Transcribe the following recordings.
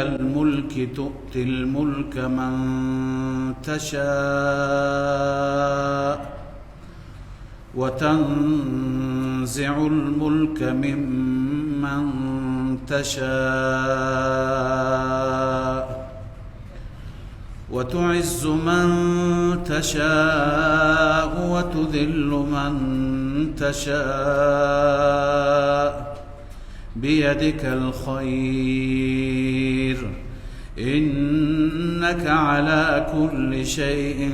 الملك تؤتي الملك من تشاء وتنزع الملك ممن تشاء وتعز من تشاء وتذل من تشاء بيدك الخير إنك على كل شيء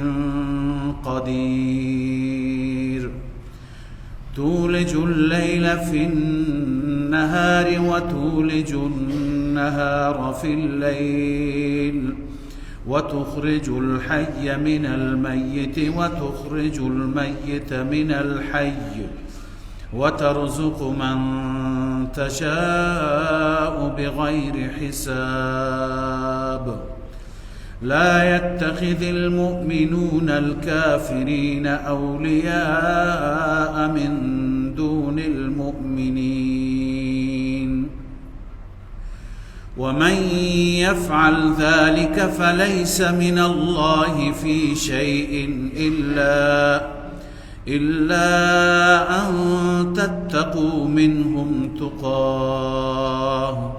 قدير تولج الليل في النهار وتولج النهار في الليل وتخرج الحي من الميت وتخرج الميت من الحي وترزق من تشاء بغير حساب لا يتخذ المؤمنون الكافرين أولياء من دون المؤمنين ومن يفعل ذلك فليس من الله في شيء إلا أن تتقوا منهم تقاه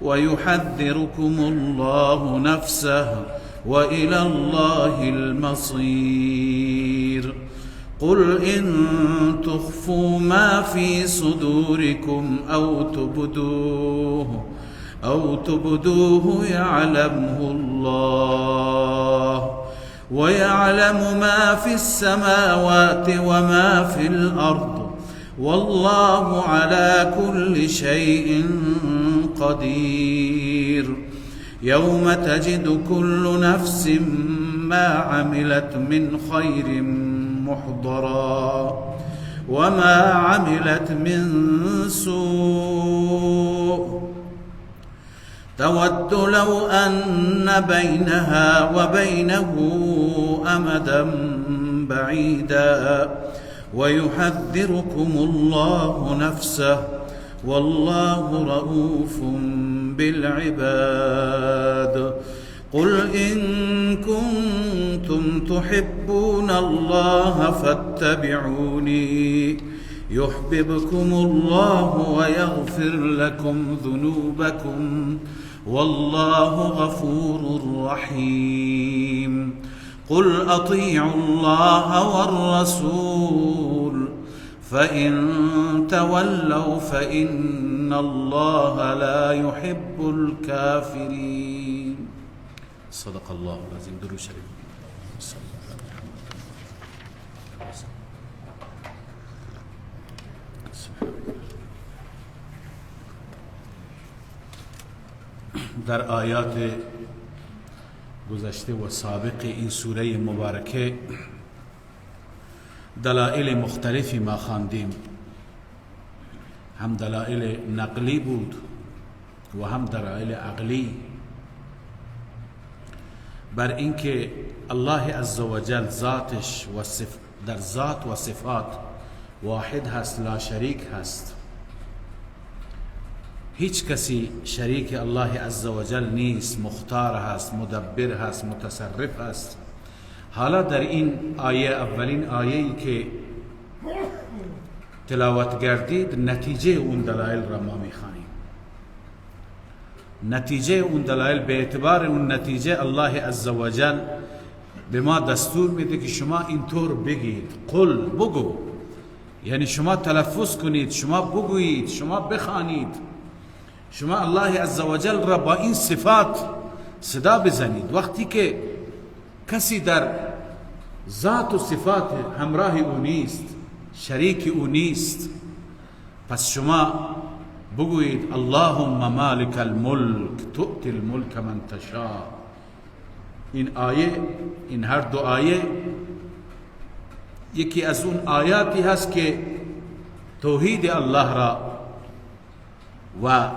ويحذركم الله نفسه وإلى الله المصير قل إن تخفوا ما في صدوركم أو تبدوه يعلمه الله ويعلم ما في السماوات وما في الأرض والله على كل شيء قدير يوم تجد كل نفس ما عملت من خير محضرا وما عملت من سوء تود لو أن بينها وبينه أمدا بعيدا ويحذركم الله نفسه والله رؤوف بالعباد قل إن كنتم تحبون الله فاتبعوني يحببكم الله ويغفر لكم ذنوبكم والله غفور رحيم قل أطيعوا الله والرسول فإن تولوا فإن الله لا يحب الكافرين صدق الله العظيم درود شريف در آیات گذشته و سابق این سوره مبارکه دلائل مختلفی ما خواندیم هم دلائل نقلی بود و هم دلائل عقلی بر اینکه الله عزوجل ذاتش و در ذات و صفات واحد هست لا شریک هست هیچ کسی شریک الله عزوجل نیست مختار هست مدبر هست متصرف هست حالا در این آیه اولین آیه‌ای که تلاوت گردید نتیجه اون دلایل را ما میخوانیم نتیجه اون دلایل به اعتبار اون نتیجه الله عزوجل به ما دستور میده که شما اینطور بگید قل بگو یعنی شما تلفظ کنید شما بگویید شما بخوانید شما الله عزوجل را با این صفات صدا بزنید وقتی که کسی در ذات و صفات همراه او نیست شریک او نیست پس شما بگویید اللهم مالک الملک تؤتی الملک من تشاء این آیه این هر دو آیه یکی از اون آیاتی هست که توحید الله را و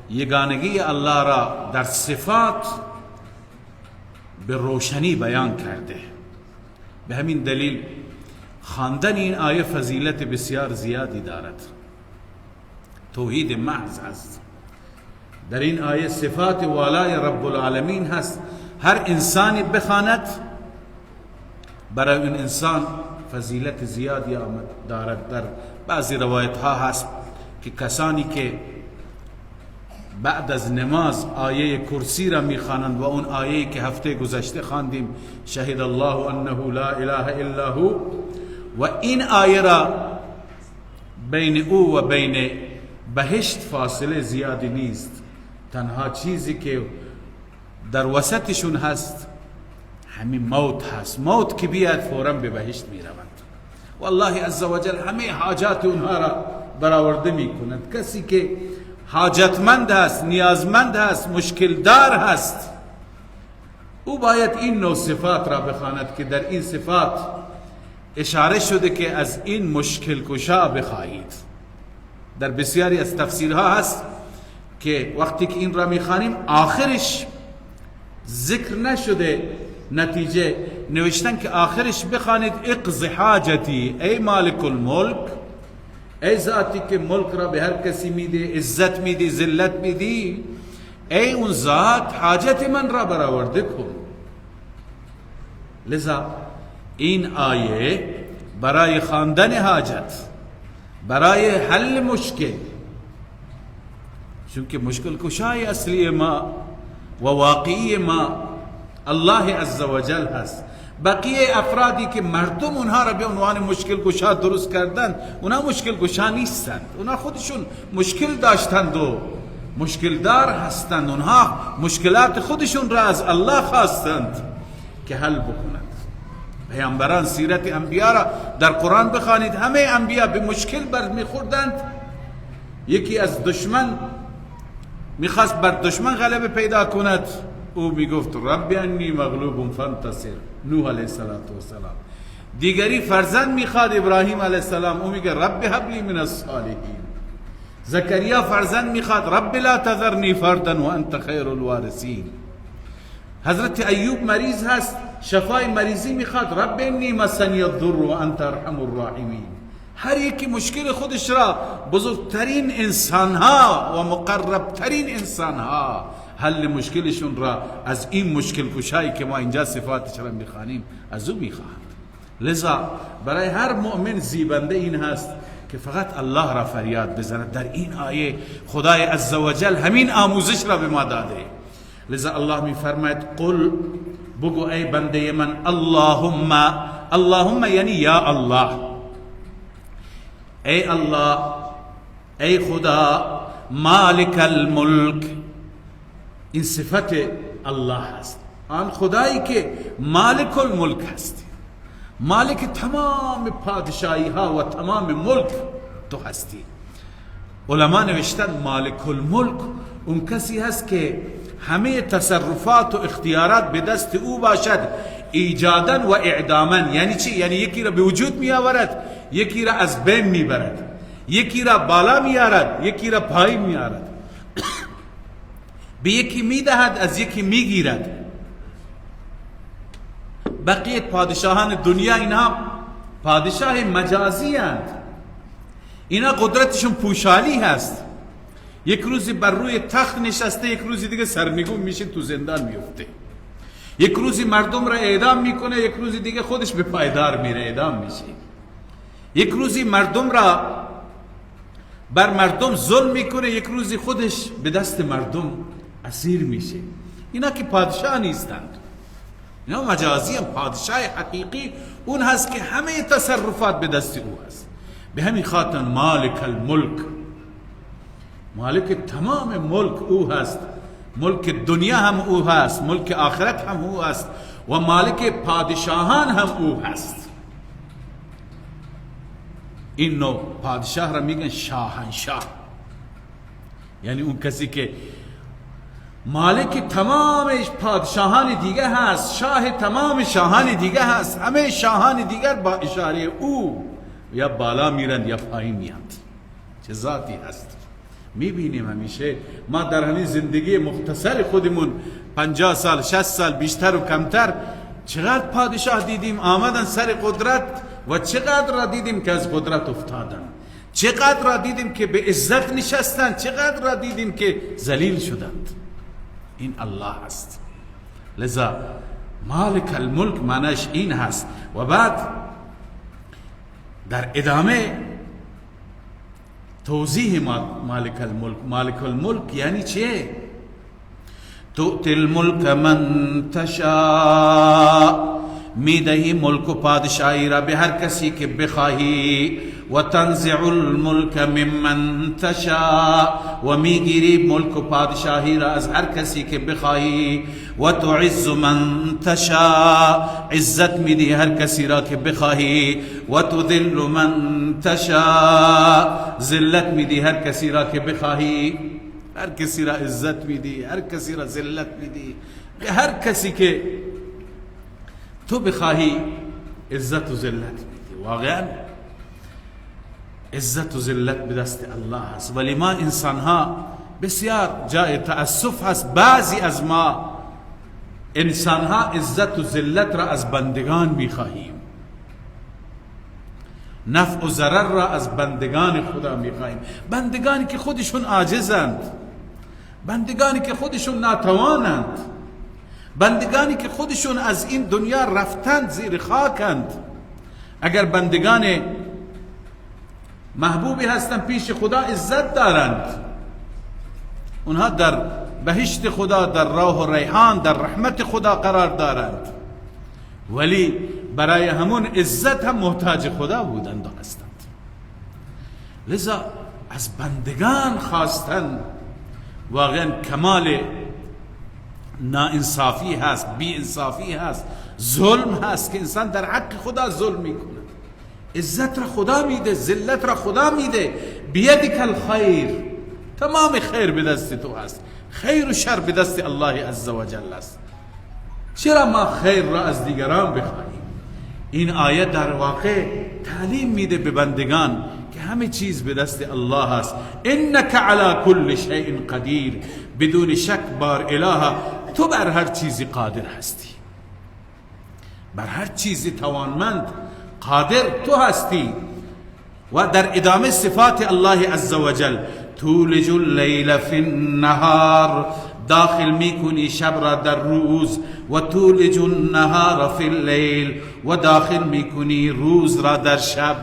یگانگی الله را در صفات به روشنی بیان کرده به همین دلیل خواندن این آیه فضیلت بسیار زیادی دارد توحید محض است در این آیه صفات والای رب العالمین هست. هر انسانی بخواند برای این انسان فضیلت زیادی دارد. در بعضی روایت ها هست که کسانی که بعد از نماز آیه کرسی را میخوانند و اون آیه که هفته گذشته خواندیم شهد الله انه لا اله الا هو، و این آیه را بین او و بین بهشت فاصله زیادی نیست، تنها چیزی که در وسطشون هست همین موت هست. موت که بیاد فوراً به بهشت میروند. والله عزوجل همه حاجات اونها را برآورده میکنند. کسی که حاجتمند هست، نیازمند هست، مشکل دار هست، او باید این نوع صفات را بخواند که در این صفات اشاره شده که از این مشکل کشا بخواهید. در بسیاری از تفسیرها هست که وقتی که این را میخوانیم آخرش ذکر نشده، نتیجه نوشتن که آخرش بخوانید اقض حاجتی ای مالک الملک، ای ذاتی که ملک را به هر کسی میده، عزت میدی، ذلت میدی، ای اون ذات حاجت من را برآورده کن. لذا این آیه برای خواندن حاجت، برای حل مشکل، چون که مشکل کشای اصلی ما و واقعی ما الله عزوجل هست. بقیه افرادی که مردم اونها را به عنوان مشکل کشا درست کردن، اونها مشکل کشا نیستند، اونها خودشون مشکل داشتند و مشکل دار هستند. اونها مشکلات خودشون را از الله خواستند که حل بکنند. پیامبران، سیرت انبیا را در قرآن بخوانید، همه انبیا به مشکل برمیخوردند. یکی از دشمن میخواست بر دشمن غلبه پیدا کند، او میگفت رب انی مغلوب فانتصر، نوح علیه السلام. دیگری فرزند میخواد، ابراهیم علیه السلام، او میگه رب هب لی من الصالحین. زکریا فرزند میخواد، رب لا تذرنی فردا وانت خیر الوارثین. حضرت ایوب مریض هست، شفای مریضی میخواد، رب انی مسنی الضر وانت ارحم الراحمین. هر یکی مشکل خودش را بزرگترین انسانها و مقربترین انسانها حل مشکلشون را از این مشکل کشایی که ما اینجا صفاتش را میخوانیم از او میخواهند. لذا برای هر مؤمن زیبنده این هست که فقط الله را فریاد بزند. در این آیه خدای عزوجل همین آموزش را به ما داده. لذا الله میفرماید قل، بگو ای بنده من، اللهم، اللهم یعنی یا الله، ای الله، ای خدا، مالک الملک. این صفت الله هست، آن خدایی که مالک الملک هستی، مالک تمام پادشاهی ها و تمام ملک تو هستی. علما نوشتن مالک الملک اون کسی هست که همه تصرفات و اختیارات به دست او باشد، ایجادا و اعداما. یعنی چی؟ یعنی یکی را به وجود می آورد، یکی را از بین می برد، یکی را بالا می آرد، یکی را پایین می آرد، به یکی می دهد، از یکی می گیرد. بقیه پادشاهان دنیا اینها پادشاه مجازی هستند، اینا قدرتشون پوشالی هست. یک روزی بر روی تخت نشسته، یک روزی دیگه سرنگون میشه، تو زندان میفته. یک روزی مردم را اعدام میکنه، یک روزی دیگه خودش به پایدار میره، اعدام میشه. یک روزی مردم را بر مردم ظلم میکنه، یک روزی خودش به دست مردم اسیر میشه. اینا که پادشاه نیستند، اینا مجازی هم. پادشاه حقیقی اون هست که همه تصرفات به دست او هست. به همین خاطر مالک الملک، مالک تمام ملک او هست، ملک دنیا هم او هست، ملک آخرت هم او هست و مالک پادشاهان هم او هست. این نوع پادشاه را میگن شاهنشاه، یعنی اون کسی که مالک تمام پادشاهان دیگه هست، شاه تمام شاهان دیگه هست. همه شاهان دیگر با اشاره او یا بالا میرند یا پایین میاند. چه ذاتی هست. میبینیم همیشه ما در همین زندگی مختصر خودمون 50 سال 60 سال بیشتر و کمتر چقدر پادشاه دیدیم آمدن سر قدرت و چقدر را دیدیم که از قدرت افتادن. چقدر را دیدیم که به عزت نشستند، چقدر را دیدیم که ذلیل شدند. این الله است. لذا مالک الملک معنیش این هست. و بعد در ادامه توضیح مالک الملک. مالک الملک یعنی چه؟ تؤتی الملک من تشاء، میدهی ملک و پادشاهی را به هر کسی که بخواهی. و تنزع الملک ممن تشاء، و میگیری ملک و پادشاهی را از هر کسی که بخواهی. و تعز من تشاء، عزت میدی هر کسی را که بخواهی. و تذل من تشاء، ذلت میدی هر کسی را که بخواهی. هر کسی را عزت میدی، هر کسی را ذلت میدی. به هر کسی که تو بخواهی عزت و ذلت میدی. واقعا عزت و ذلت به دست الله است. ولی ما انسان ها بسیار جای تأسف هست، بعضی از ما انسان ها عزت و ذلت را از بندگان میخواهیم، نفع و ضرر را از بندگان خدا میخواهیم. بندگانی که خودشون عاجزند، بندگانی که خودشون ناتوانند، بندگانی که خودشون از این دنیا رفتند، زیر خاکند. اگر بندگان محبوبی هستند پیش خدا عزت دارند، اونها در بهشت خدا، در راه و ریحان، در رحمت خدا قرار دارند. ولی برای همون عزت هم محتاج خدا بودند و هستند. لذا از بندگان خواستن واقعا کمال ناانصافی هست، بی انصافی هست، ظلم هست که انسان در حق خدا ظلم میکنه. عزت را خدا میده، ذلت را خدا میده. بیدک الخیر، تمام خیر به دست تو هست، خیر و شر به دست الله عزوجل است. چرا ما خیر را از دیگران بخواهیم؟ این آیه در واقع تعلیم میده به بندگان که همه چیز به دست الله است. انک علی کل شیء قدیر، بدون شک بار اله تو بر هر چیزی قادر هستی، بر هر چیزی توانمند قادر تو هستی. و در ادامه صفات الله عزوجل، تولج اللیل فی النهار، داخل میکنی شب را در روز. و تولج النهار فی اللیل، و داخل میکنی روز را در شب.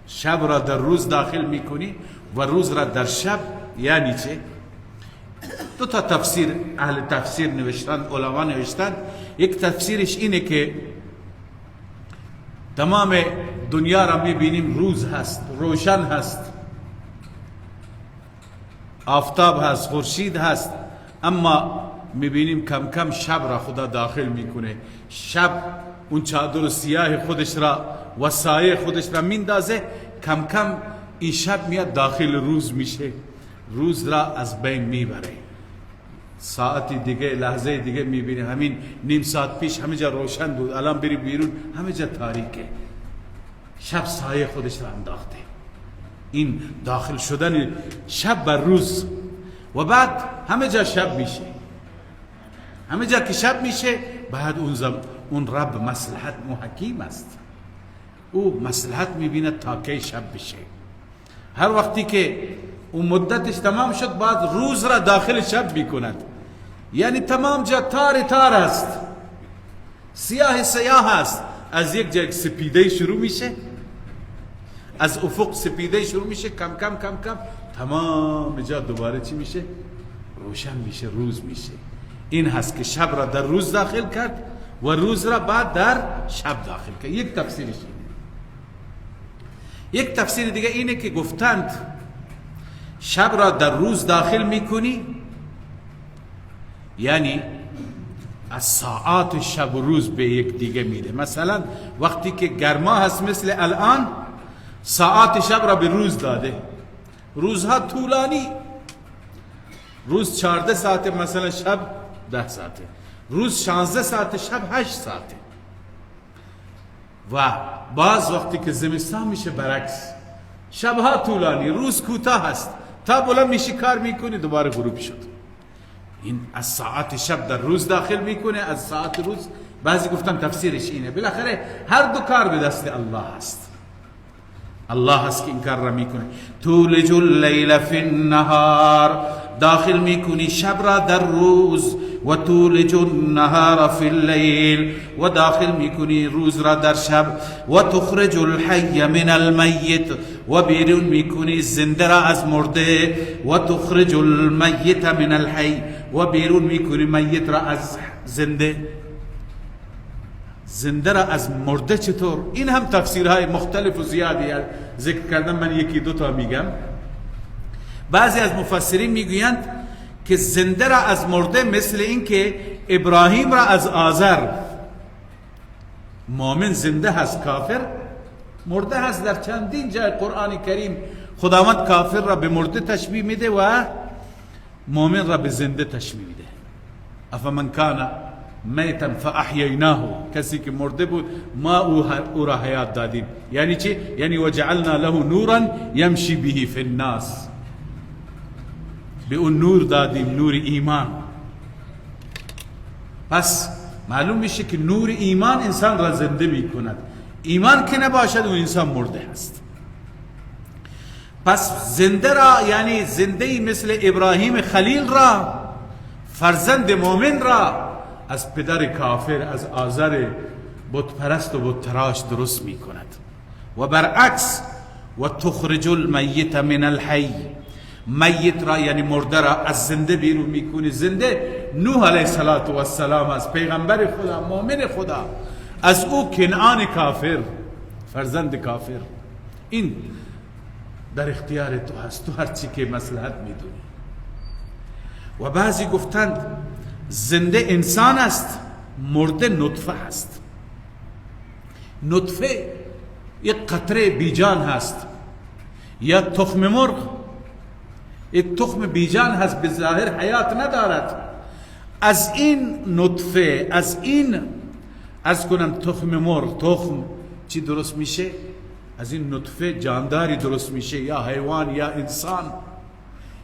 شب را در روز داخل میکنی و روز را در شب. یعنی چه؟ دو تا تفسیر اهل تفسیر نوشتن، علما نوشتن. یک تفسیرش اینه که تمام دنیا را میبینیم روز هست، روشن هست، آفتاب هست، خورشید هست، اما میبینیم کم کم شب را خدا داخل میکنه. شب اون چادر سیاه خودش را و سایه خودش را میندازه، کم کم این شب میاد داخل روز میشه، روز را از بین میبره. ساعتی دیگه، لحظه دیگه میبینی همین نیم ساعت پیش همه جا روشن بود، الان بری بیرون همه جا تاریکه. شب سایه خودش را انداخته. این داخل شدن شب بر روز. و بعد همه جا شب میشه. همه جا که شب میشه، بعد اون رب مصلحت محکیم است، او مصلحت میبینه تا که شب بشه. هر وقتی که اون مدتش تمام شد، بعد روز را داخل شب میکند. یعنی تمام جا تار تار است، سیاه سیاه است. از یک جا سپیده شروع میشه، از افق سپیده شروع میشه، کم کم کم کم تمام جا دوباره چی میشه؟ روشن میشه، روز میشه. این هست که شب را در روز داخل کرد و روز را بعد در شب داخل کرد. یک تفسیرش اینه. یک تفسیر دیگه اینه که گفتند شب را در روز داخل میکنی، یعنی از ساعات شب و روز به یک دیگه میده. مثلا وقتی که گرما هست مثل الان، ساعات شب را به روز داده. روزها طولانی، روز 14 ساعته، مثلا شب 10 ساعته، روز 16 ساعته، شب 8 ساعته. و بعض وقتی که زمستان میشه برعکس، شبها طولانی، روز کوتاه هست، تا بلند میشی کار میکنی دوباره غروب شد. این از ساعت شب در روز داخل میکنه، از ساعت روز. بعضی گفتن تفسیرش اینه. بالاخره هر دو کار به دست الله هست. الله هست که این کار را میکنه. تولج اللیل فی النهار، داخل میکنی شب را در روز، و تولج النهار فی اللیل، و داخل میکنی روز را در شب، و تخرج الحی من المیت، و بیرون میکنی زنده را از مرده، و تخرج المیت من الحی، و بیرون میکنی میت را از زنده. زنده را از مرده چطور؟ این هم تفسیرهای مختلف و زیادی ذکر کردم، من یکی دو تا میگم. بعضی از مفسرین میگویند که زنده را از مرده مثل این که ابراهیم را از آذر، مؤمن زنده هست، کافر مرده هست. در چندین جای قرآن کریم خداوند کافر را به مرده تشبیه میده و مؤمن را به زنده تشبیه میده. افمن کان میتا فاحییناه، کسی که مرده بود ما او را حیات دادیم. یعنی چی؟ یعنی وجعلنا له نورا یمشی به فی الناس، به اون نور دادیم، نور ایمان. پس معلوم میشه که نور ایمان انسان را زنده میکند. ایمان که نباشد اون انسان مرده هست. پس زنده را یعنی زنده مثل ابراهیم خلیل را، فرزند مؤمن را از پدر کافر، از آذر بت پرست و بت تراش درست می کند. و برعکس و تخرج المیت من الحی، میت را یعنی مرده را از زنده بیرون میکنی. زنده نوح علیه السلام از پیغمبر خدا، مؤمن خدا، از او کنعان کافر، فرزند کافر. این در اختیار تو هست، تو هرچی که مصلحت میدونی. و بعضی گفتند زنده انسان است، مرده نطفه هست. نطفه یک قطره بیجان هست، یا تخم مرغ یک تخم بیجان هست، به ظاهر حیات ندارد. از این نطفه، از این از کنم تخم مرغ، تخم چی درست میشه؟ از این نطفه جانداری درست میشه، یا حیوان یا انسان،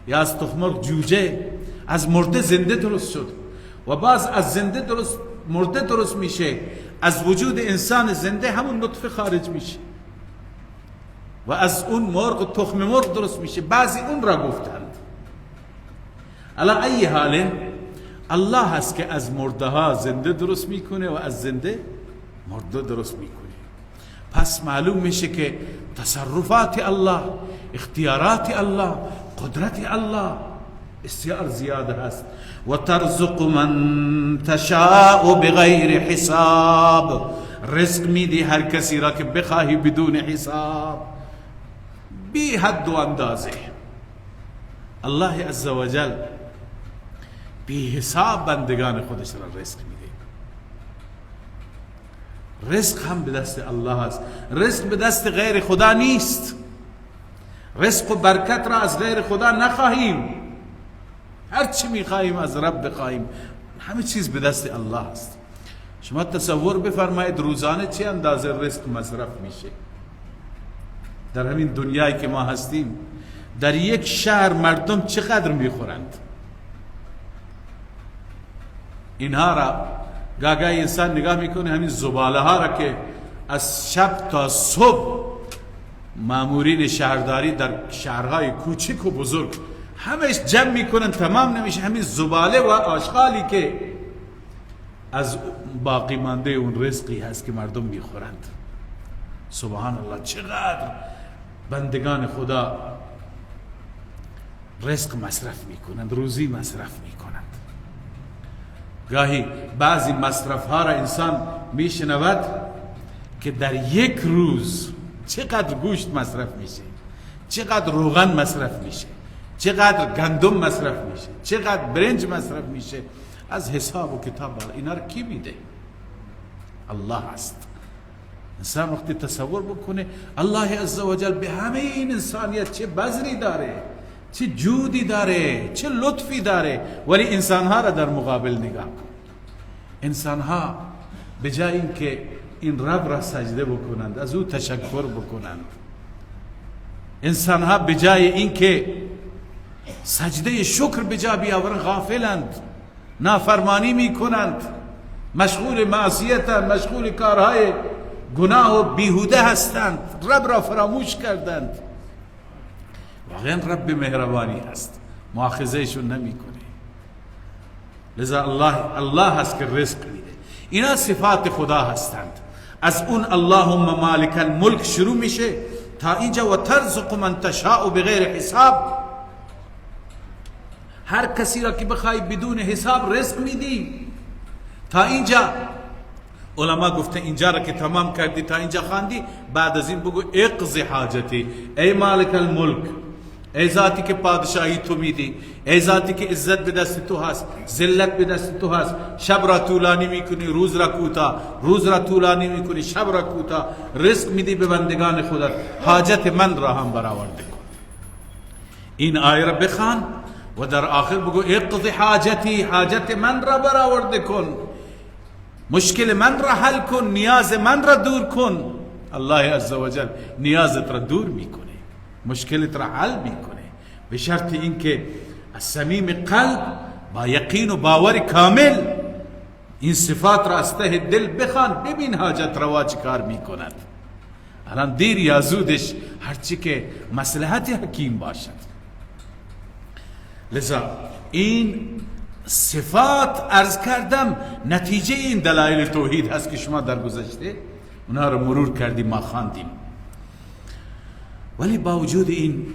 یا از تخم مرغ جوجه. از مرده زنده درست شد. و باز از زنده درست مرده درست میشه. از وجود انسان زنده همون نطفه خارج میشه و از اون مرغ تخم مرغ درست میشه. بعضی اون را گفتند. علی ای حال الله هست که از مرده ها زنده درست میکنه و از زنده مرده درست میکنه. پس معلوم میشه که تصرفات الله، اختیارات الله، قدرت الله بسیار زیاده هست. و ترزق من تشاء بغیر حساب، رزق میدی هر کسی را که بخواهی بدون حساب، بی حد و اندازه. الله عزوجل بی حساب بندگان خودش را رزق میده. رزق هم به دست الله است، رزق به دست غیر خدا نیست. رزق و برکت را از غیر خدا نخواهیم، هر چی میخواهیم از رب بخواهیم، همه چیز به دست الله است. شما تصور بفرمایید روزانه چه اندازه رزق مصرف میشه در همین دنیایی که ما هستیم. در یک شهر مردم چقدر میخورند؟ اینها را گاگای انسان نگاه میکنه، همین زباله ها را که از شب تا صبح مامورین شهرداری در شهرهای کوچک و بزرگ همش جمع میکنن، تمام نمیشه. همین زباله و آشغالی که از باقی مانده اون رزقی هست که مردم میخورند. سبحان الله، چقدر بندگان خدا رزق مصرف میکنند، روزی مصرف میکنند. گاهی بعضی مصرف ها را انسان میشنود که در یک روز چقدر گوشت مصرف میشه، چقدر روغن مصرف میشه، چقدر گندم مصرف میشه، چقدر برنج مصرف میشه. از حساب و کتاب اینا رو کی میده؟ الله است. انسان وقتی تصور بکنه الله عزوجل به همه این انسانیت چه بذلی داره، چه جودی داره، چه لطفی داره، ولی انسانها را در مقابل نگاه کن. انسانها به جای اینکه این رب را سجده بکنند، از او تشکر بکنند، انسانها به جای اینکه سجده شکر به جا بیاورند غافلند، نافرمانی میکنند، مشغول معصیتند، مشغول کارهای گناه و بیهوده هستند، رب را فراموش کردند. واقعا رب مهربانی هست، مؤاخذهشون نمیکنه. لذا الله هست که رزق میده. اینا صفات خدا هستند. از اون اللهم مالک الملک شروع میشه تا اینجا و ترزق من تشاء بغیر حساب. هر کسی را که بخوای بدون حساب رزق میدی. تا اینجا علما گفته اینجا را که تمام کردی، تا اینجا خواندی، بعد از این بگو اقضی حاجتی، ای مالک الملک، ای ذاتی که پادشاهی تو میدی، ای ذاتی که عزت به دست تو هست، ذلت به دست تو هست، شب را طولانی میکنی، روز را کوتاه، روز را طولانی میکنی، شب را کوتاه، رزق میدی به بندگان خودت، حاجت من را هم برآورده کن. این آیه را بخوان و در آخر بگو اقضی حاجتی، حاجت من را برآورده کن، مشکل من را حل کن، نیاز من را دور کن. الله عزوجل نیازت را دور میکنه، مشکلت را حل میکنه، به شرط اینکه از صمیم قلب با یقین و باور کامل این صفات را از ته دل بخوان. ببین حاجت روا چه کار میکند. الان دیر یا زودش هرچی که مصلحت حکیم باشد. لذا این صفات عرض کردم نتیجه این دلایل توحید هست که شما در گذشته اونها رو مرور کردیم، ما خواندیم. ولی با وجود این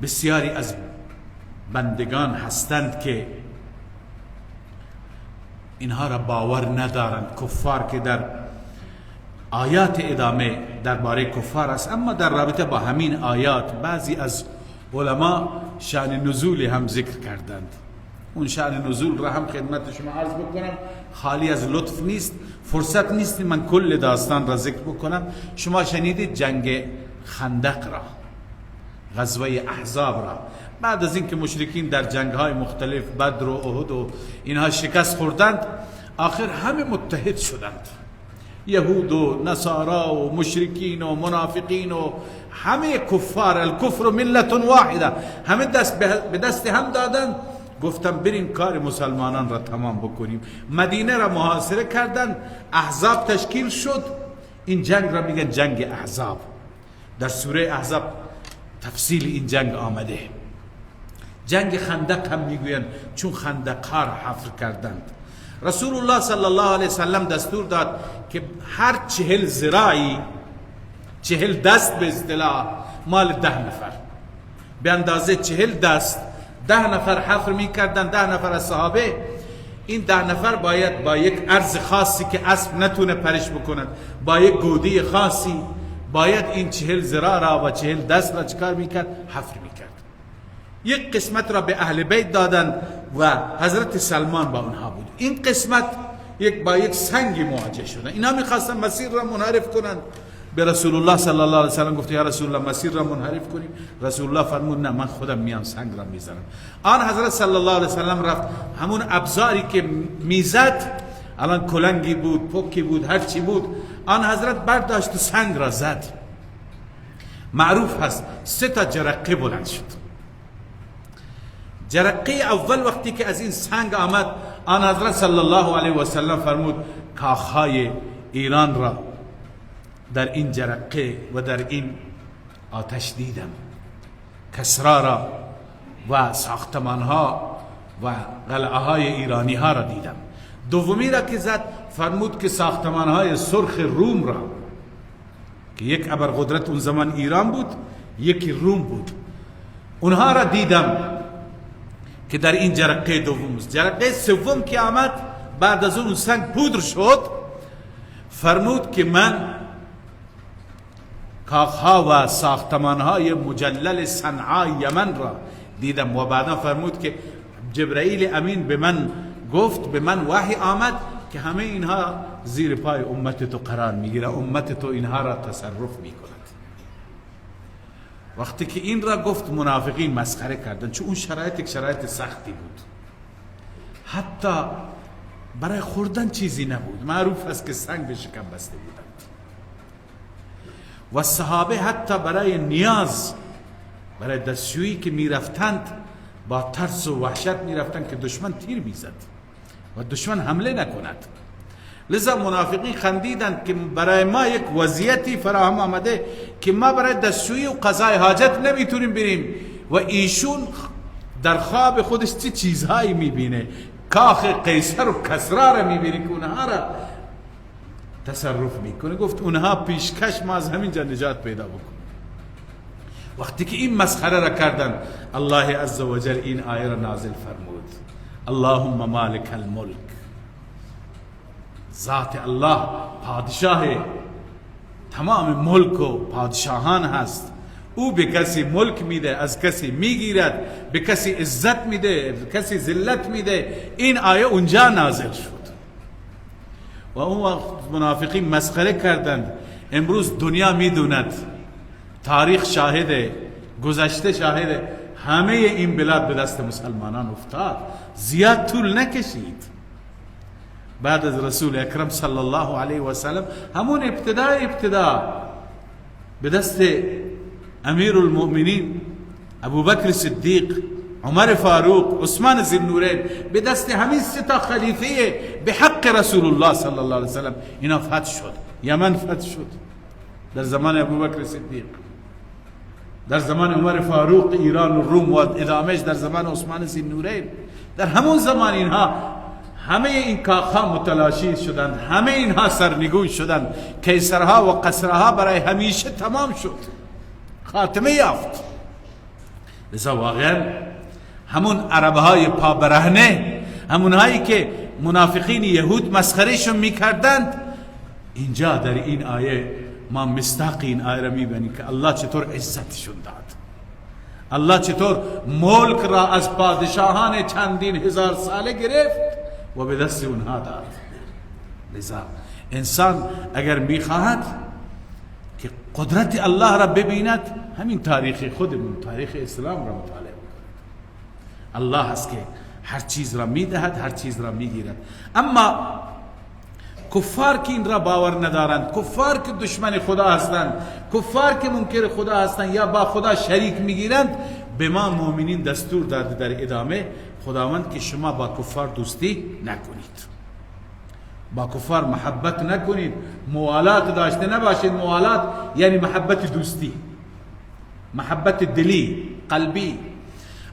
بسیاری از بندگان هستند که اینها را باور ندارند. کفار که در آیات ادامه درباره کفار است، اما در رابطه با همین آیات بعضی از علما شأن نزول هم ذکر کردند. اون شأن نزول را هم خدمت شما عرض بکنم، خالی از لطف نیست، فرصت نیست من کل داستان را ذکر بکنم. شما شنیدید جنگ خندق را، غزوه احزاب را، بعد از اینکه مشرکین در جنگ‌های مختلف بدر و احد و اینها شکست خوردند، آخر همه متحد شدند، یهود و نصارا و مشرکین و منافقین و همه کفار، الکفر ملت واحده، همه دست به دست هم دادند، گفتم بریم کار مسلمانان را تمام بکنیم. مدینه را محاصره کردند، احزاب تشکیل شد. این جنگ را میگن جنگ احزاب. در سوره احزاب تفصیل این جنگ آمده. جنگ خندق هم میگویند چون خندق ها را حفر کردند. رسول الله صلی الله علیه وسلم دستور داد که هر 40 ذراعی، 40 دست به اصطلاح، مال 10 نفر، به اندازه 40 دست 10 نفر حفر میکردن. 10 نفر از صحابه. این 10 نفر باید با یک عرض خاصی که اسب نتونه پرش بکند، با یک گودی خاصی، باید این 40 ذراع را و 40 دست را چکار میکرد؟ حفر میکرد. یک قسمت را به اهل بیت دادن و حضرت سلمان با اونها بود. این قسمت با یک سنگ مواجه شدن. اینا میخواستن مسیر را منحرف کنند. به رسول الله صلی الله علیه و سلم گفت یا رسول الله مسیر را منحرف کنیم. رسول الله فرمود نه، من خودم میام سنگ را میزنم. آن حضرت صلی الله علیه و سلم رفت، همون ابزاری که میزد، الان کلنگی بود، پوکی بود، هر چی بود، آن حضرت برداشت و سنگ را زد. معروف هست 3 تا جرقه بلند شد. جرقه اول وقتی که از این سنگ آمد، آن حضرت صلی الله علیه و سلم فرمود کاخهای ایران را در این جرقه و در این آتش دیدم، کسرا را و ساختمانها و قلعه های ایرانی ها را دیدم. دومی را که زد فرمود که ساختمانهای سرخ روم را، که یک ابرقدرت اون زمان ایران بود، یکی روم بود، اونها را دیدم که در این جرقه دوم است. جرقه سوم که آمد، بعد از اون سنگ پودر شد، فرمود که من کاخها و ساختمانهای مجلل صنعای یمن را دیدم. و بعدا فرمود که جبرائیل امین به من گفت، به من وحی آمد که همه اینها زیر پای امت تو قرار میگیره، امت تو اینها را تصرف میکند. وقتی که این را گفت منافقین مسخره کردن، چون اون شرایط سختی بود، حتی برای خوردن چیزی نبود. معروف است که سنگ به شکم بسته بودند و صحابه حتی برای نیاز، برای دستشویی که میرفتند، با ترس و وحشت میرفتند که دشمن تیر میزد و دشمن حمله نکند. لذا منافقین خندیدند که برای ما یک وضعیتی فراهم آمده که ما برای دستشویی و قضای حاجت نمیتونیم بریم و ایشون در خواب خودش چه چیزهایی میبینه، کاخ قیصر و کسرا را میبینه که اونها را تصرف میکنه. گفت اونها پیشکش، ما از همینجا نجات پیدا بکنیم. وقتی که این مسخره را کردن، الله عزوجل این آیه را نازل فرمود: اللهم مالک الملک. ذات الله پادشاه تمام ملک و پادشاهان هست. او به کسی ملک میده، از کسی میگیرد، به کسی عزت میده، به کسی ذلت میده. این آیه اونجا نازل شد و اون وقت منافقین مسخره کردند. امروز دنیا میدوند، تاریخ شاهده، گذشته شاهده، همه این بلاد به دست مسلمانان افتاد. زیاد طول نکشید. بعد از رسول اکرم صلی الله علیه و سلم همون ابتدا به دست امیر المؤمنین ابوبکر صدیق، عمر فاروق، عثمان ذوالنورین، به دست همین سه تا خلیفه به حق رسول الله صلی الله علیه و سلم اینا فتح شد. یمن فتح شد در زمان ابوبکر صدیق، در زمان عمر فاروق ایران و روم و ادامهش در زمان عثمان ذوالنورین. در همون زمان اینها همه این کاخها متلاشی شدند، همه اینها سرنگون شدند، کیسرها و قصرها برای همیشه تمام شد، خاتمه یافت. لذا واقعا همون عربهای پا برهنه، همونهایی که منافقین یهود مسخرهشون میکردند، اینجا در این آیه ما مصداق این آیه را میبینیم که الله چطور عزتشون داد، الله چطور ملک را از پادشاهان چندین هزار ساله گرفت و به دست اونها داد. لذا انسان اگر میخواهد که قدرت الله را ببیند، همین تاریخ خودمون، تاریخ اسلام را مطالعه بکند. الله هست که هر چیز را میدهد، هر چیز را میگیرد. اما کفار که این را باور ندارند، کفار که دشمن خدا هستند، کفار که منکر خدا هستند یا با خدا شریک میگیرند، به ما مؤمنین دستور داده در ادامه خداوند که شما با کفار دوستی نکنید، با کفار محبت نکنید، موالات داشته نباشید. موالات یعنی محبت دوستی، محبت دلی، قلبی.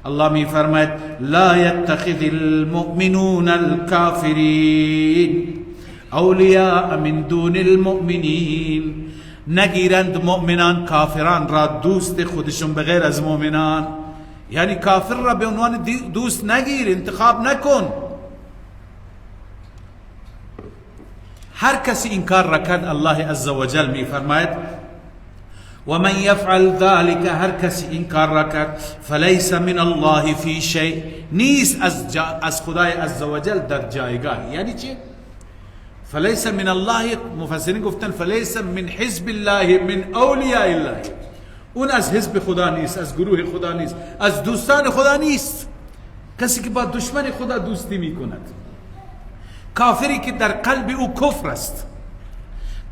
الله می فرماید: لا يتخذ المؤمنون الكافرین اولیاء من دون المؤمنین. نگیرند مؤمنان کافران را دوست خودشون بغیر از مؤمنان. یعنی کافر را به عنوان دوست نگیر، انتخاب نکن. هر کسی این کار را کرد، الله عزوجل می فرماید: و من یفعل ذلك، هر کسی این کار را کرد، فلیس من الله فی شیء، نیست از خدای عزوجل در جایگاه. یعنی چی؟ فلیس من الله، مفسرین گفتن فلیس من حزب الله، من اولیاء الله. اون از حزب خدا نیست، از گروه خدا نیست، از دوستان خدا نیست. کسی که با دشمن خدا دوستی می کند، کافری که در قلب او کفر است،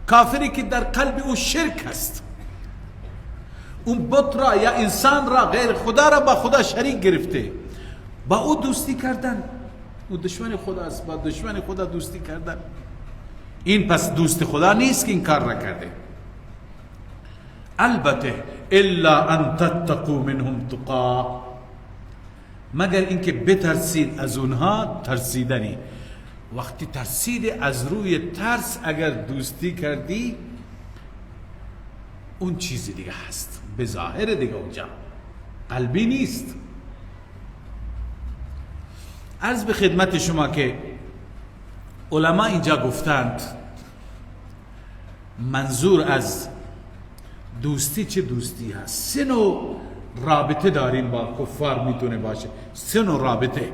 کافری که در قلب او شرک است، اون بت را یا انسان را، غیر خدا را با خدا شریک گرفته، با او دوستی کردن، او دشمن خدا است، با دشمن خدا دوستی کردن. این پس دوست خدا نیست که این کار را کرده. البته الا ان تتقوا منهم تقا، مگر اینکه بترسید از اونها ترسیدنی. وقتی ترسید از روی ترس اگر دوستی کردی، اون چیزی دیگه هست، به ظاهر دیگه، اونجا قلبی نیست. عرض به خدمت شما که علما اینجا گفتند منظور از دوستی چه دوستی هست. سه نوع رابطه داریم با کفار، میتونه باشه سه نوع رابطه.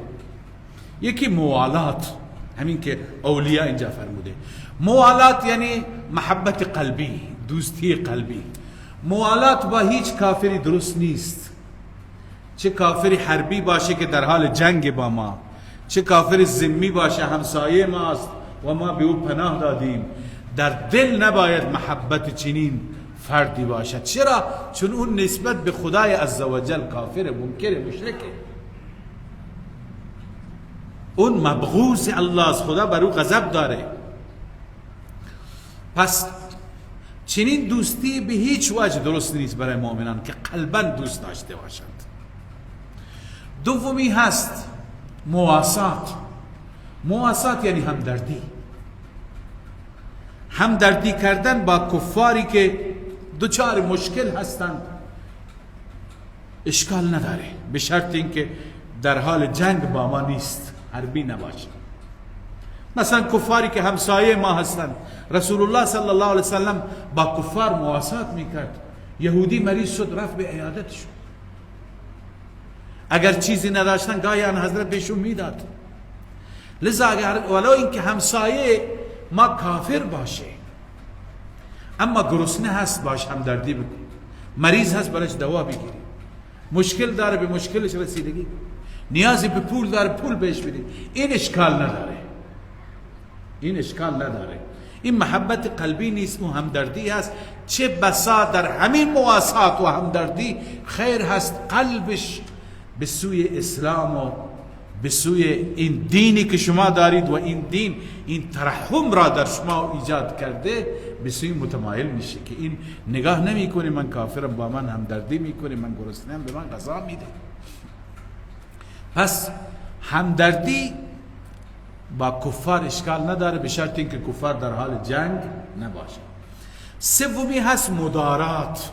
یکی موالات، همین که اولیاء اینجا فرموده. موالات یعنی محبت قلبی، دوستی قلبی. موالات با هیچ کافری درست نیست، چه کافری حربی باشه که در حال جنگ با ما، چه کافر ذمی باشه همسایه ماست و ما به او پناه دادیم. در دل نباید محبت چنین فردی باشد. چرا؟ چون اون نسبت به خدای عزوجل کافر، منکر، مشرکه. اون مبغوث الله است، خدا بر او غضب داره. پس چنین دوستی به هیچ وجه درست نیست برای مؤمنان که قلبا دوست داشته باشند. دومی هست مواسات. مواسات یعنی همدردی. همدردی کردن با کفاری که دچار مشکل هستند اشکال نداره، به شرط اینکه در حال جنگ با ما نیست، حربی نباشه. مثلا کفاری که همسایه ما هستند، رسول الله صلی الله علیه وسلم با کفار مواسات میکرد. یهودی مریض شد رفت به عیادتشون، اگر چیزی نداشتن گاهی آن حضرت بهشون میداد. لذا اگر ولو اینکه همسایه ما کافر باشه اما گرسنه هست باش همدردی بکن، مریض هست براش دوا بگیری، مشکل داره به مشکلش رسیدگی، نیازی به پول داره پول بهش بدی، این اشکال نداره. این اشکال نداره. این محبت قلبی نیست، اون همدردی هست. چه بسا در همین مواسات و همدردی خیر هست قلبش به سوی اسلام و به سوی این دینی که شما دارید و این دین این ترحم را در شما ایجاد کرده به سوی متمایل میشه که این نگاه نمیکنه من کافرم، با من همدردی میکنه، من گرسنه‌ام به من غذا میده. پس همدردی با کفار اشکال نداره به شرط اینکه کفار در حال جنگ نباشه. سومی هست مدارات.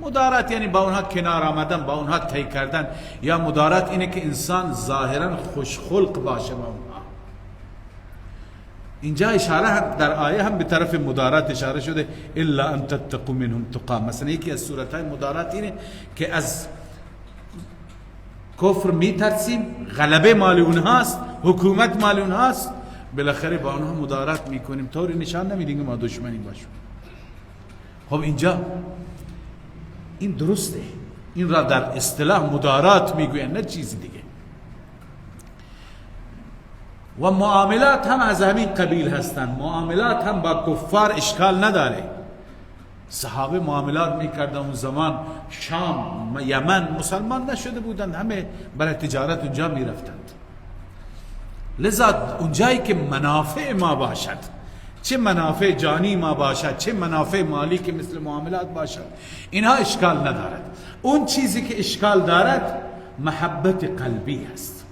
مدارات یعنی با اونها کنار آمدن، با اونها طی کردن، یا مدارات اینه که انسان ظاهرا خوشخلق باشه با اونها. اینجا اشاره در آیه هم به طرف مدارات اشاره شده، الا ان تتقوا منهم تقا. مثلا یکی از صورتهای مدارات اینه که از کفر میترسیم، غلبه مال اونهاست، حکومت مال اونهاست، بالاخره با اونها مدارات میکنیم، طوری نشان نمیدیم که ما دشمنی باشیم. خب اینجا این درسته، این را در اصطلاح مدارات میگوین، نه چیزی دیگه. و معاملات هم از همین قبیل هستند. معاملات هم با کفار اشکال نداره. صحابه معاملات میکردن اون زمان، شام، یمن مسلمان نشده بودند، همه برای تجارت اونجا میرفتند. لذا اونجایی که منافع ما باشد، چه منافع جانی ما باشد چه منافع مالی که مثل معاملات باشد، اینها اشکال ندارد. اون چیزی که اشکال دارد محبت قلبی است.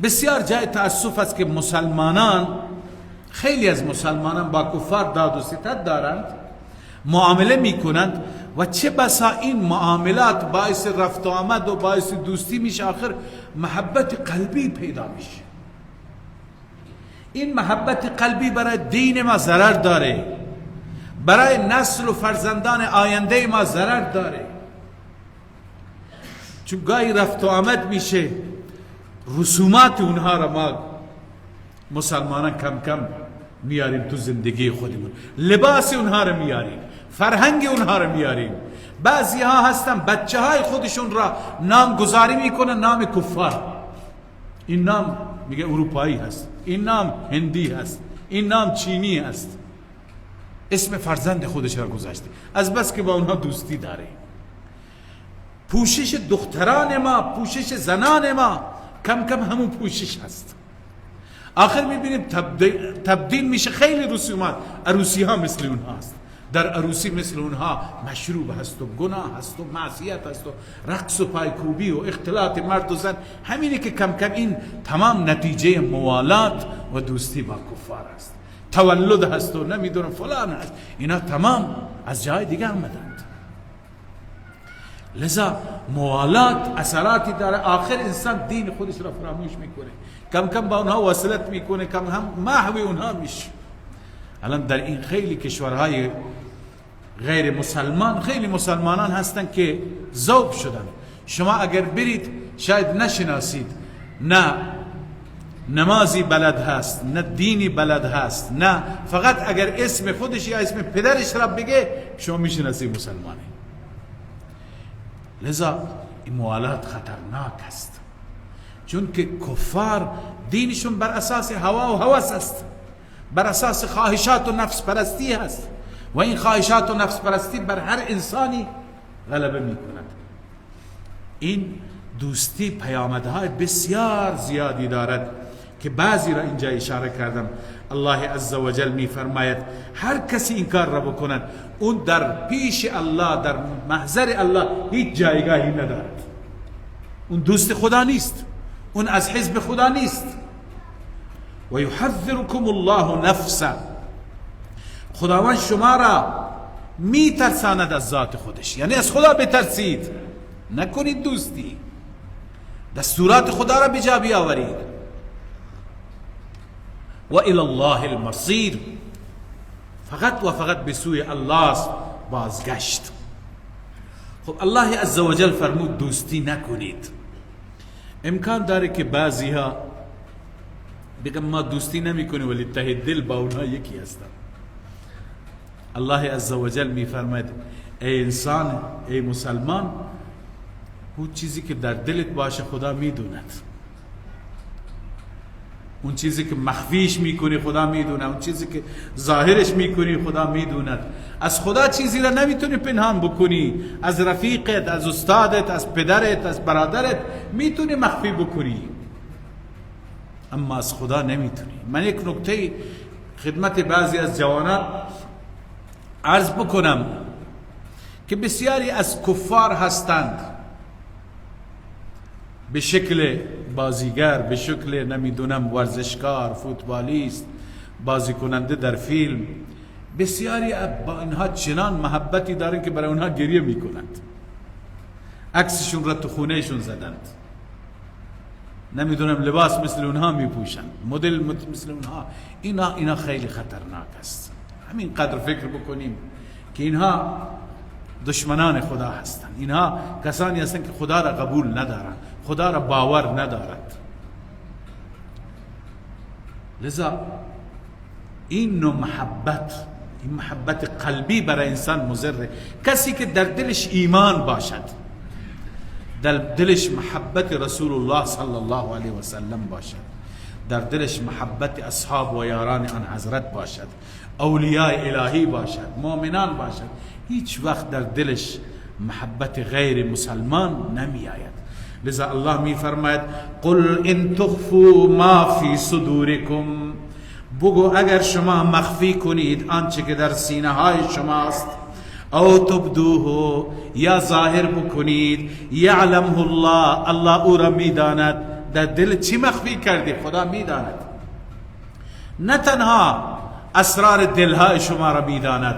بسیار جای تأسف است که مسلمانان، خیلی از مسلمانان با کفار داد و ستد دارند، معامله میکنند و چه بسا این معاملات باعث رفت و آمد و باعث دوستی میشه، آخر محبت قلبی پیدا میشه. این محبت قلبی برای دین ما ضرر داره، برای نسل و فرزندان آینده ما ضرر داره، چون گاهی رفت و آمد میشه، رسومات اونها را ما مسلمانان کم کم میاریم تو زندگی خودمون، لباس اونها را میاریم، فرهنگ اونها را میاریم. بعضی ها هستن بچه های خودشون را نام گذاری میکنن نام کفار، این نام میگه اروپایی هست، این نام هندی هست، این نام چینی هست، اسم فرزند خودش را گذاشته از بس که با اونها دوستی داره. پوشش دختران ما، پوشش زنان ما کم کم همون پوشش هست. آخر میبینیم تبدیل میشه خیلی رسومات. عروسی ها مثل اونها هست، در عروسی مثل اونها مشروب هست و گناه هست و معصیت هست و رقص و پایکوبی و اختلاط مرد و زن. همینه که کم کم این تمام نتیجه موالات و دوستی با کفار است. تولد هست و نمیدونم فلان هست، اینا تمام از جای دیگه آمدند. لذا موالات اثراتی داره، آخر انسان دین خودش را فراموش میکنه، کم کم با اونها وصلت میکنه، کم هم محو اونها میشه. الان در این خیلی کشورهای غیر مسلمان خیلی مسلمانان هستن که ذوب شدن. شما اگر برید شاید نشناسید، نه نمازی بلد هست، نه دینی بلد هست، نه فقط اگر اسم خودش یا اسم پدرش را بگه شما میشناسی مسلمانه. لذا این موالات خطرناک است، چون که کفار دینشون بر اساس هوا و هوس است، بر اساس خواهشات و نفس پرستی هست و این خواهشات و نفس پرستی بر هر انسانی غلبه می کند. این دوستی پیامدهای بسیار زیادی دارد که بعضی را اینجا اشاره کردم. الله عزوجل میفرماید هر کسی این کار را بکند اون در پیش الله، در محضر الله هیچ جایگاهی ندارد. اون دوست خدا نیست، اون از حزب خدا نیست. و یحذرکم الله نفسه، خداوند شما را میترساند از ذات خودش، یعنی از خدا بترسید، نکنید دوستی، دستورات خدا را بجا بیاورید. و الی الله المصیر، فقط و فقط به سوی الله است بازگشت. خب الله عزوجل فرمود دوستی نکنید. امکان داره که بعضی ها بگم ما دوستی نمی کنیم ولی ته دل با اونها یکی هستن. الله عزوجل می فرماید ای انسان، ای مسلمان، اون چیزی که در دلت باشه خدا می دوند، اون چیزی که مخفیش میکنی خدا میدونه، اون چیزی که ظاهرش میکنی خدا میدوند. از خدا چیزی را نمیتونی پنهان بکنی، از رفیقت، از استادت، از پدرت، از برادرت میتونی مخفی بکنی، اما از خدا نمیتونی. من یک نکته خدمت بعضی از جوانان عرض بکنم که بسیاری از کفار هستند به شکل بازیگر، به شکل نمیدونم ورزشکار، فوتبالیست، بازی کننده در فیلم، بسیاری با اینها چنان محبتی دارن که برای اونها گریه میکنند، عکسشون را تو خونهشون زدند، نمیدونم لباس مثل اونها میپوشند، مدل مثل اونها. اینا خیلی خطرناک است. همین قدر فکر بکنیم که اینها دشمنان خدا هستند، اینها کسانی هستند که خدا را قبول ندارند، خدا را باور ندارد. لذا این نوع محبت، این محبت قلبی برای انسان مضره. کسی که در دلش ایمان باشد، در دلش محبت رسول الله صلی الله علیه و سلم باشد، در دلش محبت اصحاب و یاران آن حضرت باشد، اولیاء الهی باشد، مؤمنان باشد، هیچ وقت در دلش محبت غیر مسلمان نمی آید. لذا الله می فرماید قل ان تخفوا ما فی صدورکم، بگو اگر شما مخفی کنید آنچه که در سینه های شماست، او تبدوه، یا ظاهر بکنید، یعلمه الله، الله او را می داند. در دل چی مخفی کردی خدا می داند. نه تنها اسرار دلهای شما را می داند،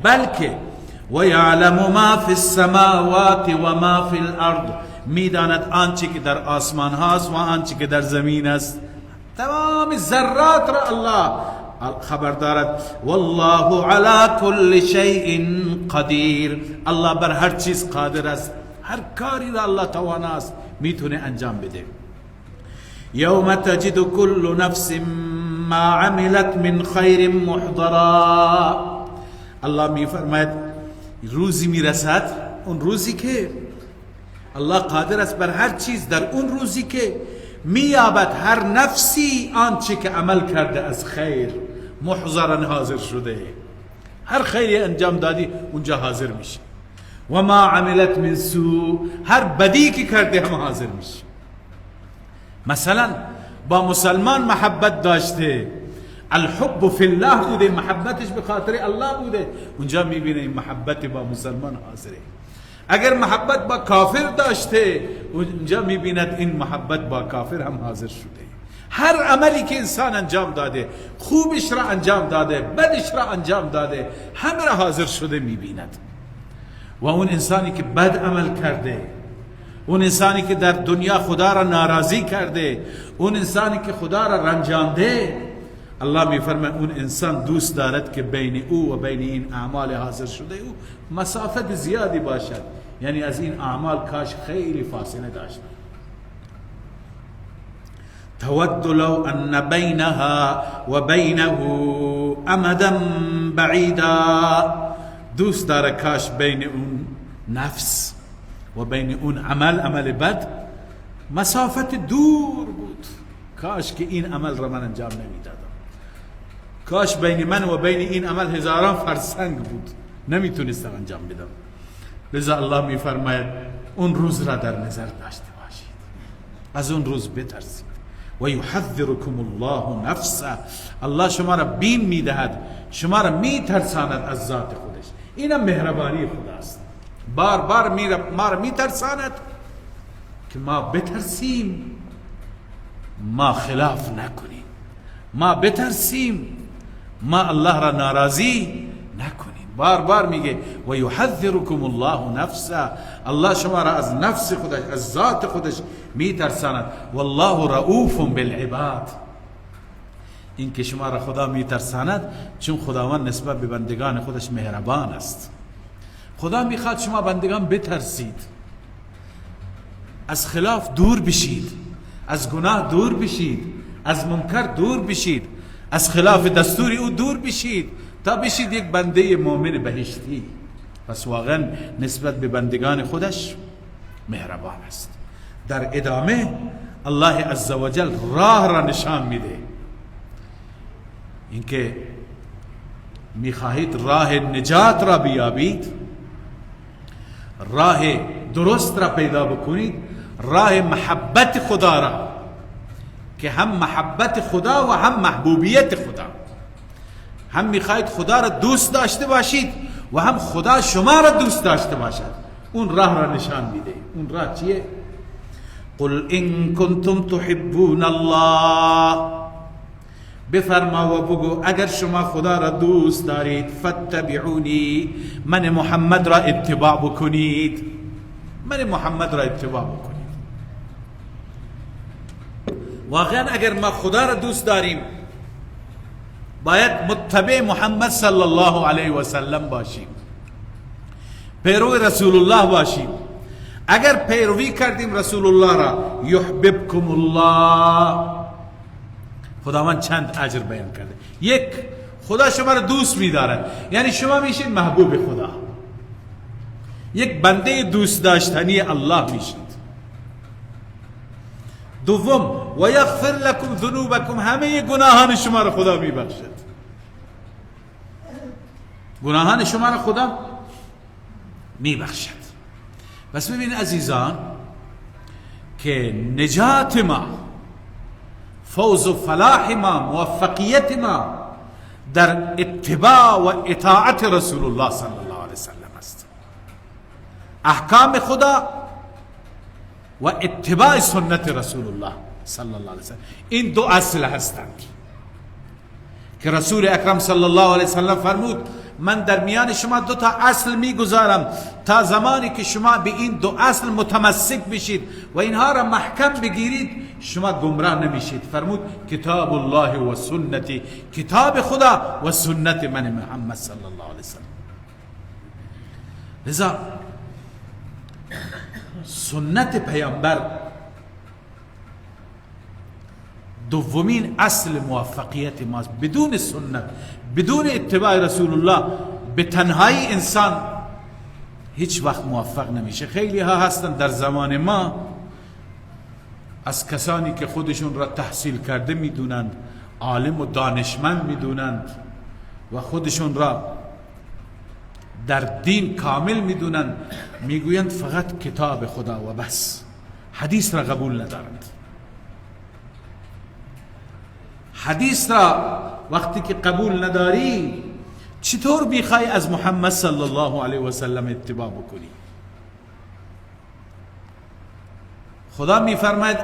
بلکه و یعلم ما فی السماوات و ما فی الارض، میداند آنچه که در آسمان هاست و آنچه که در زمین است. تمام ذرات را الله خبر دارد. والله علی کل شیء قدیر، الله بر هر چیز قادر است، هر کاری را الله توانا است میتونه انجام بده. یوم تجد کل نفس ما عملت من خیر محضرا، الله میفرماید روزی میرسد، اون روزی که الله قادر است بر هر چیز، در اون روزی که مییابد هر نفسی آنچه که عمل کرده از خیر، محضرا حاضر شده، هر خیری انجام دادی اونجا حاضر میشه. و ما عملت من سوء، هر بدی که کرده هم حاضر میشه. مثلا با مسلمان محبت داشته، الحب فی الله بوده، محبتش به خاطر الله بوده، اونجا میبینه این محبت با مسلمان حاضره. اگر محبت با کافر داشته، اونجا میبیند این محبت با کافر هم حاضر شده. هر عملی که انسان انجام داده، خوبش را انجام داده، بدش را انجام داده، همه را حاضر شده میبیند. و اون انسانی که بد عمل کرده، اون انسانی که در دنیا خدا را ناراضی کرده، اون انسانی که خدا را رنجانده، الله میفرماید اون انسان دوست دارد که بین او و بین این اعمال حاضر شده او مسافت زیادی باشد، یعنی از این اعمال کاش خیلی فاصله داشت. تود لو ان بینها و بینه امدا بعیدا، دوست داره کاش بین اون نفس و بین اون عمل بد مسافت دور بود، کاش که این عمل را من انجام نمیدادم، کاش بین من و بین این عمل هزاران فرسنگ بود، نمیتونستم انجام بدم. لذا الله میفرماید اون روز را در نظر داشته باشید. از اون روز بترسید. و یحذرکم الله نفسه، الله شما را بیم میدهد، شما را میترساند از ذات خودش. اینم مهربانی خداست، بار بار ما را میترساند که ما بترسیم، ما خلاف نکنیم، ما بترسیم، ما الله را ناراضی نکنیم. بار بار میگه و یحذرکم الله نفسه، الله شما را از نفس خودش، از ذات خودش میترساند. والله رؤوف بالعباد، این که شما را خدا میترساند چون خداوند نسبت به بندگان خودش مهربان است. خدا میخواد شما بندگان بترسید، از خلاف دور بشید، از گناه دور بشید، از منکر دور بشید، از خلاف دستور او دور بشید تا بشید یک بنده مؤمن بهشتی. پس واقعا نسبت به بندگان خودش مهربان است. در ادامه الله عزوجل راه را نشان میده، اینکه میخواهید راه نجات را بیابید، راه درست را پیدا بکنید، راه محبت خدا را، که هم محبت خدا و هم محبوبیت خدا، هم میخواهید خدا را دوست داشته باشید و هم خدا شما را دوست داشته باشد. اون راه را نشان میده. اون راه چیه؟ قل ان کنتم تحبون الله، بفرما و بگو اگر شما خدا را دوست دارید، فاتبعونی، من محمد را اتباع بکنید، من محمد را اتباع بکنید. واقعا اگر ما خدا را دوست داریم باید متبع محمد صلی الله علیه و سلم باشیم، پیرو رسول الله باشیم. اگر پیروی کردیم رسول الله را، یحببکم الله، خداوند چند اجر بیان کرده. یک، خدا شما را دوست می‌دارد، یعنی شما میشید محبوب خدا، یک بنده دوست داشتنی الله میشید. دوم، و یغفر لکم ذنوبکم، همه گناهان شما را خدا میبخشد، گناهان شما را خدا میبخشد. بس ببین عزیزان که نجات ما، فوز و فلاح ما، موفقیت ما در اتباع و اطاعت رسول الله صلی الله علیه وسلم است. احکام خدا و اتباع سنت رسول الله صلی الله علیه وسلم، این دو اصل هستند که رسول اکرم صلی الله علیه وسلم فرمود من در میان شما دو تا اصل میگذارم تا زمانی که شما به این دو اصل متمسک بشید و اینها را محکم بگیرید شما گمراه نمیشید. فرمود کتاب الله و سنتی، کتاب خدا و سنت من محمد صلی الله علیه وسلم. لذا سنت پیامبر دومین اصل موفقیت ماست. بدون سنت، بدون اتباع رسول الله، به تنهایی انسان هیچ وقت موفق نمیشه. خیلی ها هستند در زمان ما از کسانی که خودشون را تحصیل کرده میدونند، عالم و دانشمند میدونند و خودشون را در دین کامل میدونند، میگویند فقط کتاب خدا و بس، حدیث را قبول ندارند. حدیث را وقتی که قبول نداری چطور میخوای از محمد صلی الله علیه و سلم اتباع بکنی؟ خدا میفرماید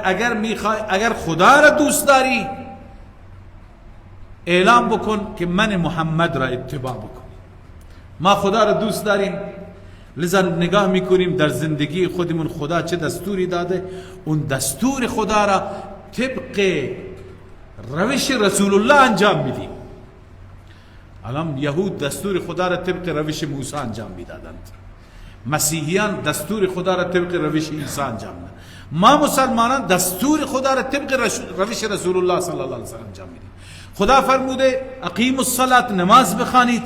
اگر خدا را دوست داری اعلام بکن که من محمد را اتباع بکن. ما خدا را دوست داریم، لذا نگاه میکنیم در زندگی خودمون خدا چه دستوری داده، اون دستور خدا را طبق روش رسول الله انجام میدیم. الان یهود دستور خدا را طبق روش موسی انجام میدادند، مسیحیان دستور خدا را طبق روش عیسی انجام میدن. ما مسلمانان دستور خدا را طبق روش رسول الله صلی الله علیه و سلم انجام میدیم. خدا فرموده اقیموا الصلاة، نماز بخوانید.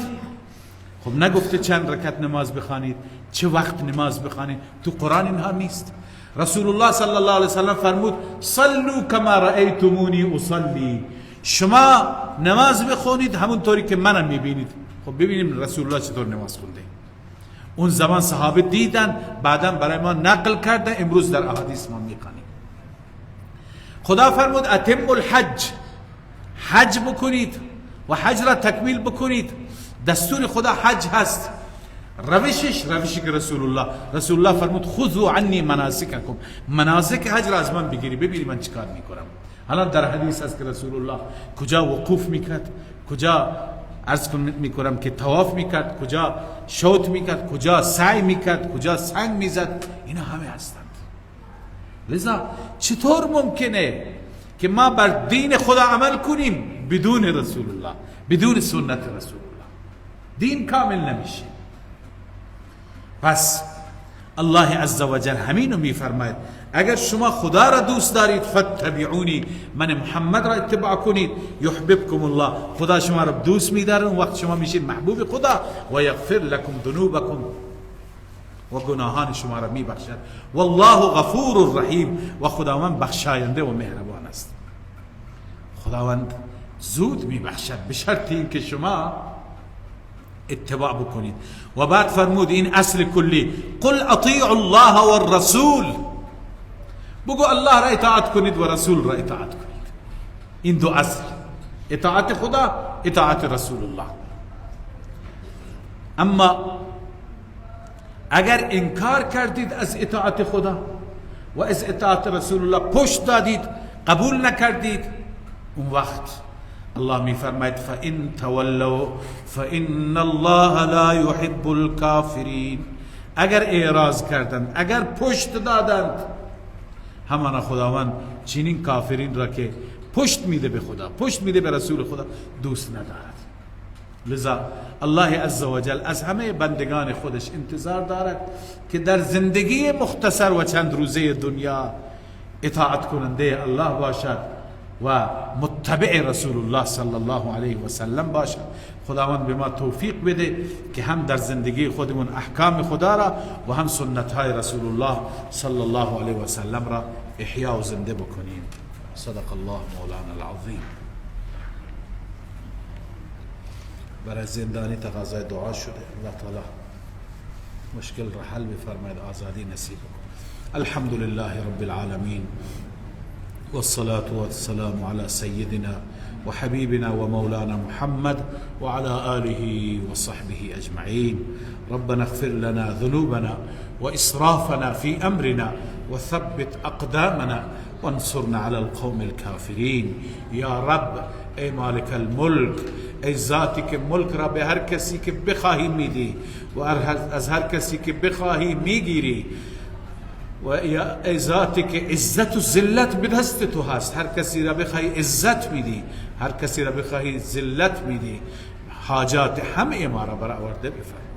خب نگفته چند رکعت نماز بخوانید، چه وقت نماز بخوانید، تو قرآن اینها نیست. رسول الله صلی الله علیه و سلم فرمود صلوا کما رأیتمونی اصلی، شما نماز بخونید همونطوری که منم میبینید. خب ببینیم رسول الله چطور نماز خونده. اون زمان صحابه دیدن، بعدم برای ما نقل کرده، امروز در احادیث ما میخوانیم. خدا فرمود اتم الحج، حج بکنید و حج را تکمیل بکنید. دستور خدا حج هست. روشش که رسول الله فرمود خذوا عنی مناسککم، مناسک حج را از من بگیری، ببینی من چیکار میکنم. حالا در حدیث هست که رسول الله کجا وقوف میکرد، کجا عرض میکنم که طواف میکرد، کجا شوط میکرد، کجا سعی میکرد، کجا سنگ میزد، اینا همه هستند. لذا چطور ممکنه که ما بر دین خدا عمل کنیم بدون رسول الله، بدون سنت رسول الله؟ دین کامل نمیشه. پس الله عزوجل همینو میفرماید اگر شما خدا را دوست دارید فاتبعونی، من محمد را اتباع کنید، یحببکم الله، خدا شما را دوست می‌داره، اون وقت شما میشید محبوب خدا، و یغفر لكم ذنوبکم، و گناهان شما را میبخشد. والله غفور رحیم، و خداوند بخشاینده و مهربان است. خداوند زود میبخشد به شرط اینکه شما اتباع بکنید. و بعد فرمود این اصل کلی، قل اطیعوا الله والرسول، بگو الله را اطاعت کنید و رسول را اطاعت کنید. این دو اصل، اطاعت خدا، اطاعت رسول الله. اما اگر انکار کردید از اطاعت خدا و از اطاعت رسول الله، پشت دادید، قبول نکردید، اون وقت الله می فرماید فَإِن تَوَلَّوْا فَإِنَّ اللَّهَ لَا يُحِبُّ الْكَافِرِينَ، اگر اعراض کردند، اگر پشت دادند، همانا خداوند چنین کافرین را که پشت میده به خدا، پشت میده به رسول خدا، دوست ندارد. لذا الله عزوجل از همه بندگان خودش انتظار دارد که در زندگی مختصر و چند روزه دنیا اطاعت کننده الله باشد و متبع رسول الله صلی الله علیه و سلم باشد. خداوند به ما توفیق بده که هم در زندگی خودمون احکام خدا را و هم سنت های رسول الله صلی الله علیه و سلم را احیا و زنده بکنیم. صدق الله مولانا العظیم. برای زندانی تقاضای دعا شده، الله تعالی مشکل را حل بفرماید، آزادی نصیب کن. الحمد لله رب العالمین والصلاة والسلام على سيدنا وحبيبنا ومولانا محمد وعلى آله وصحبه أجمعين. ربنا اغفر لنا ذنوبنا وإسرافنا في أمرنا وثبت أقدامنا وانصرنا على القوم الكافرين. يا رب ای مالک الملک، ای ذاتی که ملک را به هر کسی که بخواهی میدی و از هر کسی که بخواهی میگیری، و ای ذاتی که عزت و ذلت به دست تو هست، هر کسی را بخواهی عزت میدی، هر کسی را بخواهی ذلت میدی. حاجات همه ما را برآورده بفرما،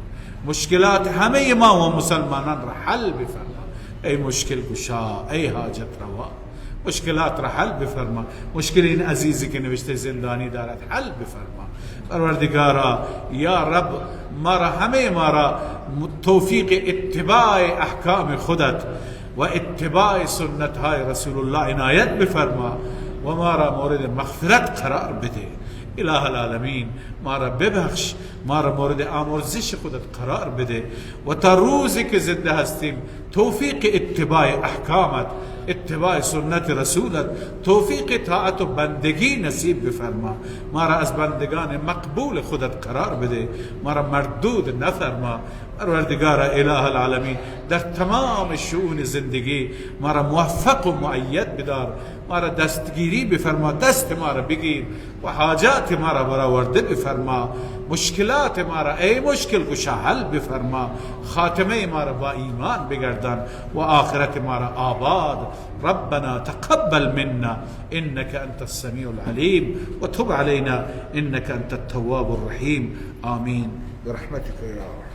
مشکلات همه ما و مسلمانان را حل بفرما. ای مشکل گشا، ای حاجت روا، مشکلات را حل بفرما. مشکل این عزیزی که نوشته زندانی دارد حل بفرما. پروردگارا یا رب ما را، همه ما را توفیق اتباع احکام خودت و اتباع سنت های رسول الله عنایت بفرما و ما را مورد مغفرت قرار بده. اله العالمین ما را ببخش، ما را مورد آمرزش خودت قرار بده و تا روزی که زنده هستیم توفیق اتباع احکامت، اتباع سنت رسولت، توفیق طاعت و بندگی نصیب بفرما. ما را از بندگان مقبول خودت قرار بده، ما را مردود نفرما. پروردگار اله العالمین در تمام شؤون زندگی ما را موفق و مؤید بدار، ما را دستگیری بفرما، دست ما را بگیر و حاجات ما را برآورده بفرما. مشکلات ما را ای مشکل گشا حل بفرما. خاتمه ما را با ایمان بگردان و آخرت ما را آباد. ربنا تقبل منا انك انت السميع العليم وتب علينا انك انت التواب الرحيم. آمين برحمتك يا رب.